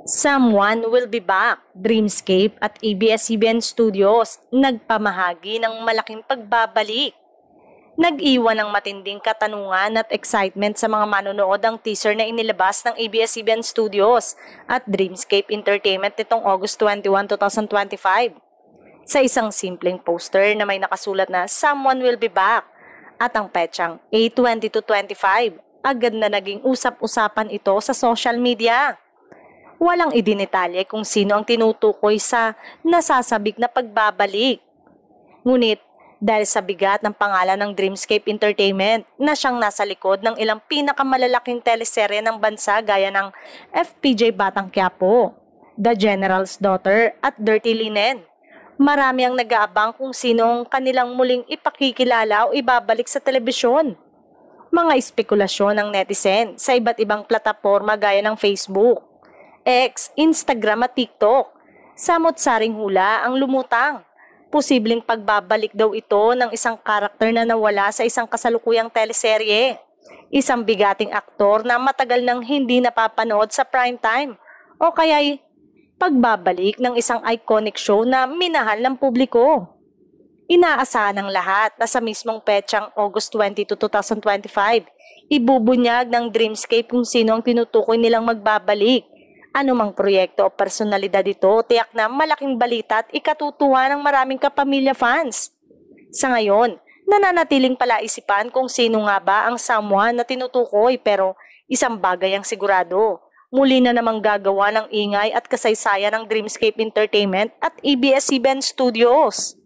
Someone Will Be Back, Dreamscape at ABS-CBN Studios nagpamahagi ng malaking pagbabalik. Nag-iwan ng matinding katanungan at excitement sa mga manonood ang teaser na inilabas ng ABS-CBN Studios at Dreamscape Entertainment nitong August 21, 2025. Sa isang simpleng poster na may nakasulat na Someone Will Be Back at ang petsang A2225, agad na naging usap-usapan ito sa social media. Walang idinitalye kung sino ang tinutukoy sa nasasabik na pagbabalik. Ngunit dahil sa bigat ng pangalan ng Dreamscape Entertainment na siyang nasa likod ng ilang pinakamalalaking teleserye ng bansa gaya ng FPJ Batang Quiapo, The General's Daughter at Dirty Linen, marami ang nag-aabang kung sino ang kanilang muling ipakikilala o ibabalik sa telebisyon. Mga espekulasyon ng netizen sa iba't ibang plataporma gaya ng Facebook, X, Instagram at TikTok. Samot-saring hula ang lumutang. Posibleng pagbabalik daw ito ng isang karakter na nawala sa isang kasalukuyang teleserye. Isang bigating aktor na matagal nang hindi napapanood sa primetime. O kaya'y pagbabalik ng isang iconic show na minahal ng publiko. Inaasahan ng lahat na sa mismong petsang August 22, 2025, ibubunyag ng Dreamscape kung sino ang tinutukoy nilang magbabalik. Anumang proyekto o personalidad ito, tiyak na malaking balita at ikatutuwa ng maraming kapamilya fans. Sa ngayon, nananatiling palaisipan kung sino nga ba ang someone na tinutukoy, pero isang bagay ang sigurado. Muli na namang gagawa ng ingay at kasaysayan ng Dreamscape Entertainment at ABS-CBN Studios.